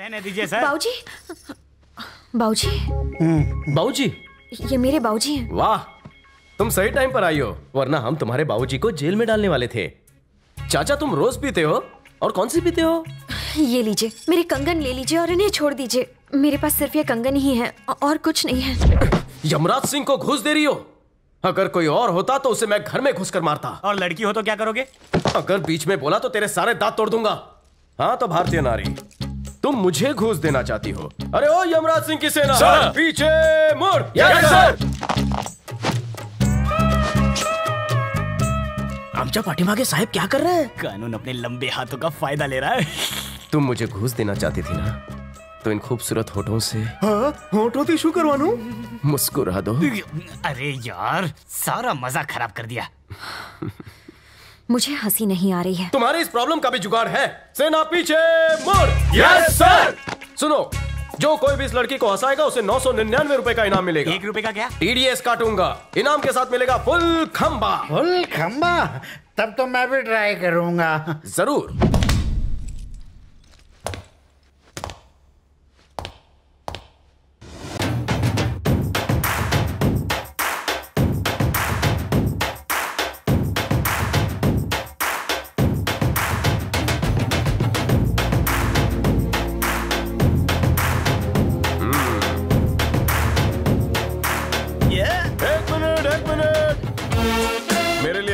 रहने दीजिए सर। बाबूजी, बाबूजी, बाबूजी, ये मेरे बाबूजी हैं। वाह, तुम सही टाइम पर आई हो, वरना हम तुम्हारे बाबूजी को जेल में डालने वाले थे। चाचा तुम रोज पीते हो? और कौन सी पीते हो? ये लीजिए, मेरे कंगन ले लीजिए और इन्हें छोड़ दीजिए। मेरे पास सिर्फ ये कंगन ही है और कुछ नहीं है। यमराज सिंह को घूस दे रही हो? अगर कोई और होता तो उसे मैं घर में घुसकर मारता। और लड़की हो तो क्या करोगे? अगर बीच में बोला तो तेरे सारे दांत तोड़ दूंगा। हाँ तो भारतीय नारी, तुम मुझे घूस देना चाहती हो? अरे ओ यमराज सिंह की सेना, सर! पीछे मुड़। Yes sir. आमच्या पाठीमागे साहेब क्या कर रहे हैं? कानून अपने लंबे हाथों का फायदा ले रहा है। तुम मुझे घूस देना चाहती थी ना, तो इन खूबसूरत होठों से होठों की शू करवानू? मुस्कुरा दो। अरे यार, सारा मजा खराब कर दिया। मुझे हंसी नहीं आ रही है। तुम्हारी इस प्रॉब्लम का भी जुगाड़ है। सेना पीछे मुड़। Yes sir. सुनो, जो कोई भी इस लड़की को हंसाएगा उसे 999 रुपए का इनाम मिलेगा। 1 रुपए का क्या? TDS काटूंगा। इनाम के साथ मिलेगा फुल खंबा। फुल खंबा? तब तो मैं भी ट्राई करूंगा। जरूर।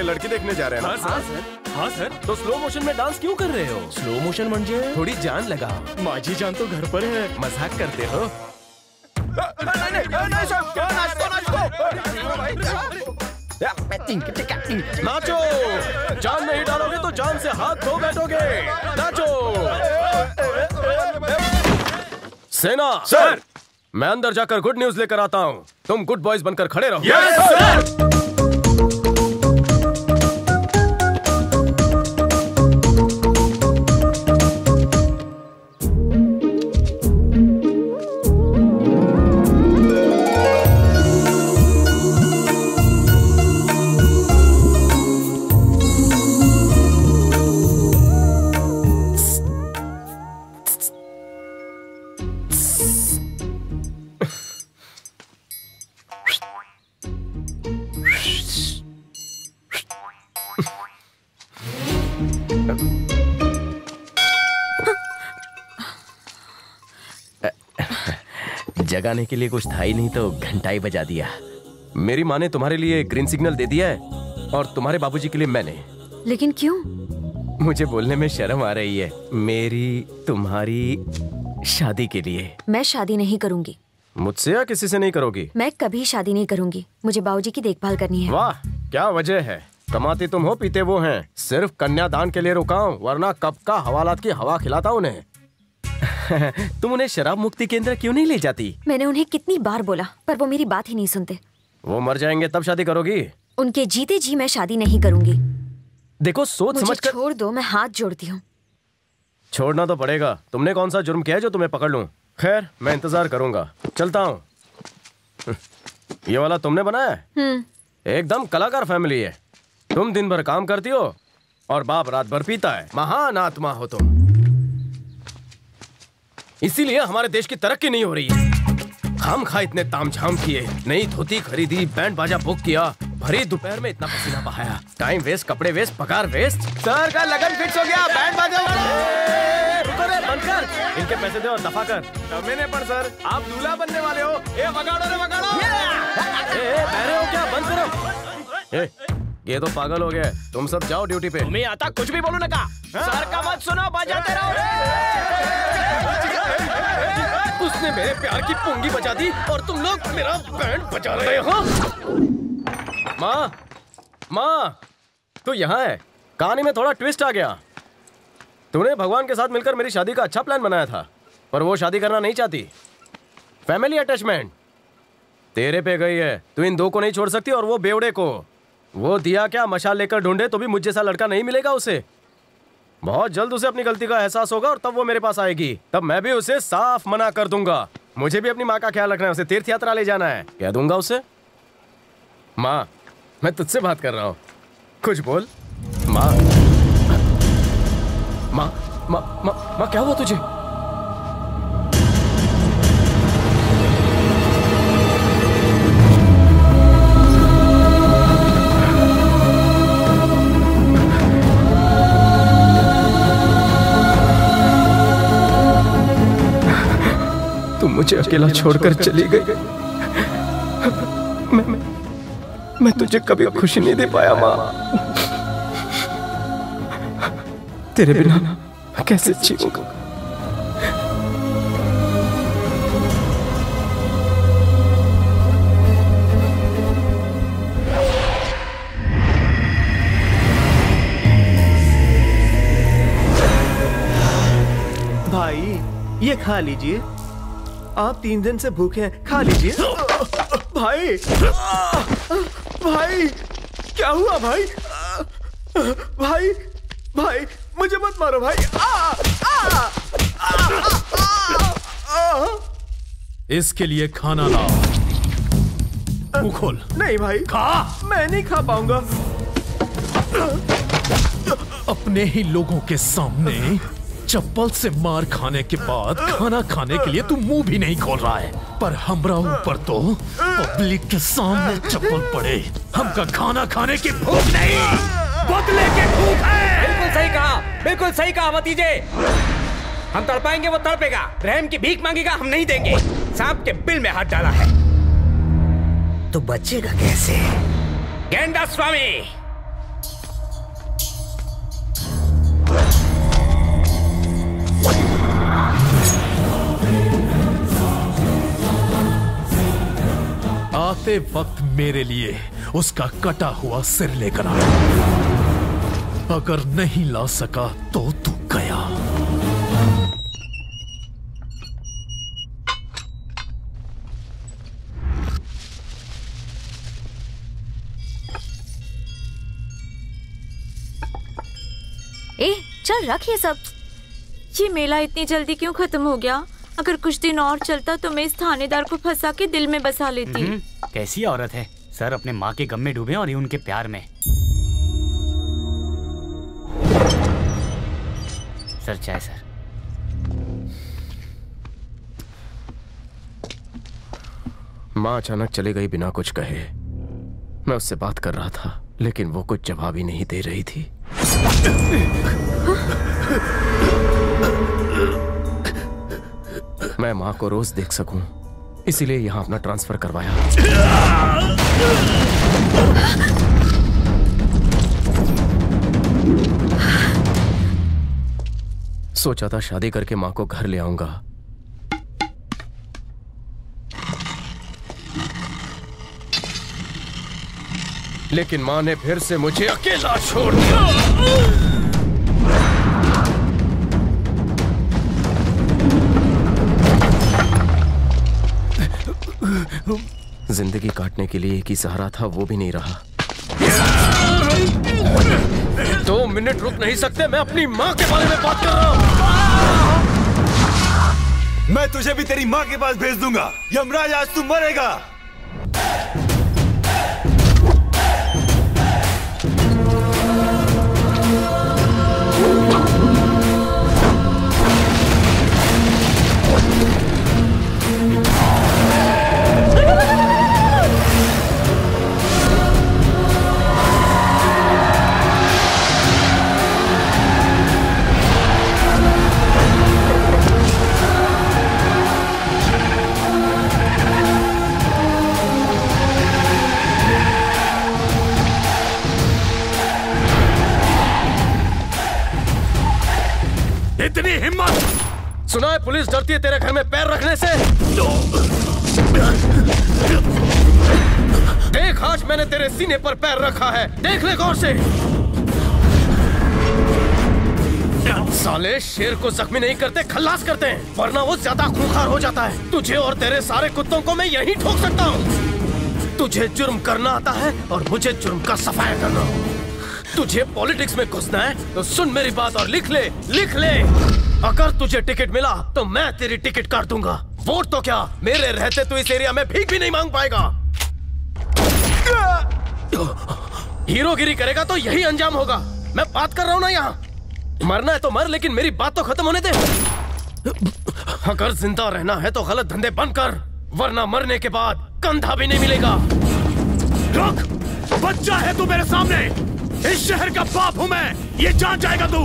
लड़की देखने जा रहे हैं ना? हाँ सर, हाँ सर। तो स्लो मोशन में डांस क्यों कर रहे हो? स्लो मोशन म्हणजे? थोड़ी जान लगाओ। माझी जान तो घर पर है। मजाक करते हो? नाचो, जान नहीं डालोगे तो जान से हाथ धो बैठोगे। नाचो। सेना सर, मैं अंदर जाकर गुड न्यूज लेकर आता हूँ। तुम गुड बॉयज बनकर खड़े रहो। Yes sir. जगाने के लिए कुछ था ही नहीं तो घंटा ही बजा दिया। मेरी माँ ने तुम्हारे लिए ग्रीन सिग्नल दे दिया है और तुम्हारे बाबूजी के लिए मैंने। लेकिन क्यों? मुझे बोलने में शर्म आ रही है। मेरी तुम्हारी शादी के लिए। मैं शादी नहीं करूंगी। मुझसे या किसी से नहीं करोगी? मैं कभी शादी नहीं करूंगी। मुझे बाबूजी की देखभाल करनी है। वाह, क्या वजह है? कमाती तुम हो, पीते वो हैं। सिर्फ कन्यादान के लिए रुका हूँ, वरना कब का हवालात की हवा खिलाता उन्हें। तुम उन्हें शराब मुक्ति केंद्र क्यों नहीं ले जाती? मैंने उन्हें कितनी बार बोला, पर वो मेरी बात ही नहीं सुनते। वो मर जाएंगे तब शादी करोगी? उनके जीते जी मैं शादी नहीं करूंगी। देखो, सोच समझ कर। छोड़ दो, मैं हाथ जोड़ती हूँ। छोड़ना तो पड़ेगा। तुमने कौन सा जुर्म किया है जो तुम्हें पकड़ लूं? खैर, मैं इंतजार करूंगा। चलता हूँ। ये वाला तुमने बनाया है? एकदम कलाकार फैमिली है। तुम दिन भर काम करती हो और बाप रात भर पीता है। महान आत्मा हो तुम। इसीलिए हमारे देश की तरक्की नहीं हो रही है। हम खा इतने तामझाम किए, नई धोती खरीदी, बैंड बाजा बुक किया, भरी दोपहर में इतना पसीना बहाया, टाइम वेस्ट, कपड़े वेस्ट, पगार वेस्ट। सर का लगन फिक्स हो गया, बैंड बाजा रुको रे, बंद कर। इनके पैसे दे और दफा कर। मैंने पर सर, आप दूल्हा बनने वाले हो। ए वगाड़ो रे वगाड़ो। बहरे हो क्या? बंद करो। ये तो पागल हो गए। तुम सब जाओ ड्यूटी पे। तुम्हें आता कुछ भी बोलो ना का। सर का मत सुनो, बजाते रहो। उसने मेरे प्यार की पुंगी बजा दी और तुम लोग मेरा बैंड बजा रहे हो। माँ, माँ, तू यहाँ है? कहानी में थोड़ा ट्विस्ट आ गया। तूने भगवान के साथ मिलकर मेरी शादी का अच्छा प्लान बनाया था, पर वो शादी करना नहीं चाहती। फैमिली अटैचमेंट तेरे पे गई है। तू इन दो को नहीं छोड़ सकती और वो बेवड़े को। वो दिया क्या मशाल लेकर ढूंढे तो भी मुझ जैसा लड़का नहीं मिलेगा उसे। बहुत जल्द उसे अपनी गलती का एहसास होगा और तब वो मेरे पास आएगी। तब मैं भी उसे साफ मना कर दूंगा। मुझे भी अपनी माँ का ख्याल रखना है। उसे तीर्थ यात्रा ले जाना है। कह दूंगा उसे, माँ मैं तुझसे बात कर रहा हूँ, कुछ बोल। माँ, माँ, माँ, माँ, माँ क्या हुआ तुझे? तुम मुझे अकेला छोड़कर चली गई। मैं तुझे कभी खुशी नहीं दे पाया माँ। तेरे बिना मैं कैसे जीऊंगा? भाई ये खा लीजिए, आप 3 दिन से भूखे हैं, खा लीजिए। भाई भाई क्या हुआ भाई? भाई भाई मुझे मत मारो भाई। इसके लिए खाना लाओ। मुंह खोल। नहीं भाई, खा। मैं नहीं खा पाऊंगा। अपने ही लोगों के सामने चप्पल से मार खाने के बाद खाना खाने के लिए तू मुंह भी नहीं खोल रहा है, पर हमरा ऊपर तो पब्लिक के सामने चप्पल पड़े। हमका खाना खाने की भूख नहीं, बदले की भूख है। बिल्कुल सही कहा, बिल्कुल सही कहा भतीजे। हम तड़पाएंगे, वो तड़पेगा। रहम की भीख मांगेगा, हम नहीं देंगे। सांप के बिल में हाथ डाला है तो बचेगा कैसे? गेंडा स्वामी, आते वक्त मेरे लिए उसका कटा हुआ सिर लेकर आया। अगर नहीं ला सका तो तू गया। ए, चल रख ये सब। ये मेला इतनी जल्दी क्यों खत्म हो गया? अगर कुछ दिन और चलता तो मैं इस थानेदार को फंसा के दिल में बसा लेती। कैसी औरत है सर, अपने माँ के गम में डूबे और ये उनके प्यार में। सर चाय सर। माँ अचानक चली गई बिना कुछ कहे। मैं उससे बात कर रहा था लेकिन वो कुछ जवाब ही नहीं दे रही थी। मैं माँ को रोज देख सकूं, इसीलिए यहाँ अपना ट्रांसफर करवाया। सोचा था शादी करके माँ को घर ले आऊंगा, लेकिन माँ ने फिर से मुझे अकेला छोड़ दिया। जिंदगी काटने के लिए एक ही सहारा था, वो भी नहीं रहा। 2 मिनट रुक नहीं सकते? मैं अपनी माँ के बारे में बात कर रहा हूँ। मैं तुझे भी तेरी माँ के पास भेज दूंगा। यमराज, आज तू मरेगा। इतनी हिम्मत! सुना है पुलिस डरती है तेरे घर में पैर रखने से। देख, आज मैंने तेरे सीने पर पैर रखा है, देख ले गौर से। साले शेर को जख्मी नहीं करते, खल्लास करते हैं, वरना वो ज्यादा खूंखार हो जाता है। तुझे और तेरे सारे कुत्तों को मैं यहीं ठोक सकता हूँ। तुझे जुर्म करना आता है और मुझे जुर्म का सफाया करना। तुझे पॉलिटिक्स में घुसना है तो सुन मेरी बात और लिख ले, लिख ले। अगर तुझे टिकट मिला तो मैं तेरी टिकट काट दूंगा। वोट तो क्या, मेरे रहते तो इस एरिया में भीख भी नहीं मांग पाएगा। हीरोगिरी करेगा तो यही अंजाम होगा। मैं बात कर रहा हूँ ना, यहाँ मरना है तो मर, लेकिन मेरी बात तो खत्म होने दे। अगर जिंदा रहना है तो गलत धंधे बंद कर, वरना मरने के बाद कंधा भी नहीं मिलेगा। रुक! बच्चा है तू मेरे सामने। इस शहर का बाप हूं मैं, ये जान जाएगा तू।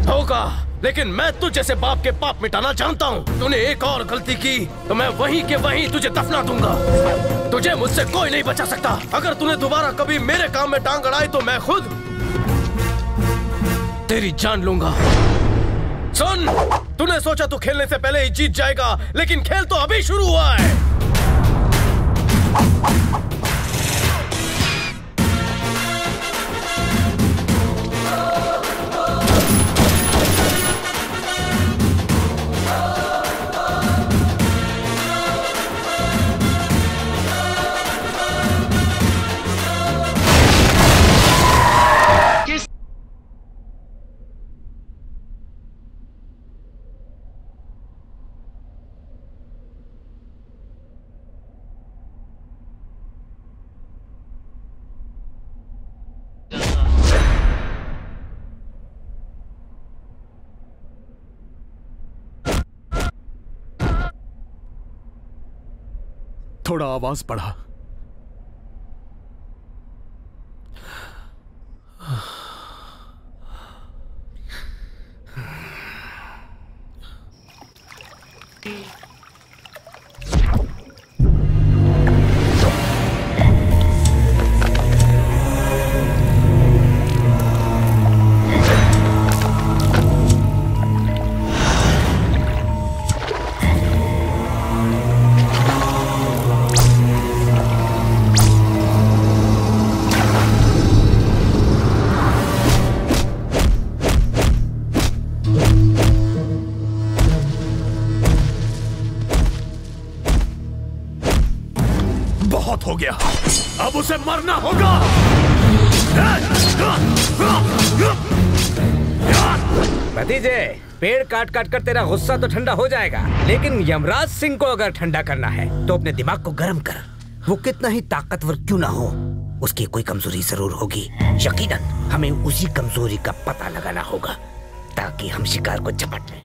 होगा, लेकिन मैं तुझ जैसे बाप के पाप मिटाना जानता हूँ। तूने एक और गलती की तो मैं वहीं के वहीं तुझे दफना दूंगा। तुझे मुझसे कोई नहीं बचा सकता। अगर तूने दोबारा कभी मेरे काम में टांग अड़ाई तो मैं खुद तेरी जान लूंगा। सुन, तूने सोचा तू खेलने से पहले ही जीत जाएगा, लेकिन खेल तो अभी शुरू हुआ है। थोड़ा आवाज बढ़ा। बहुत हो गया, अब उसे मरना होगा। भतीजे, पेड़ काट काट कर तेरा गुस्सा तो ठंडा हो जाएगा, लेकिन यमराज सिंह को अगर ठंडा करना है तो अपने दिमाग को गर्म कर। वो कितना ही ताकतवर क्यों ना हो, उसकी कोई कमजोरी जरूर होगी। यकीनन हमें उसी कमजोरी का पता लगाना होगा ताकि हम शिकार को झपट लें।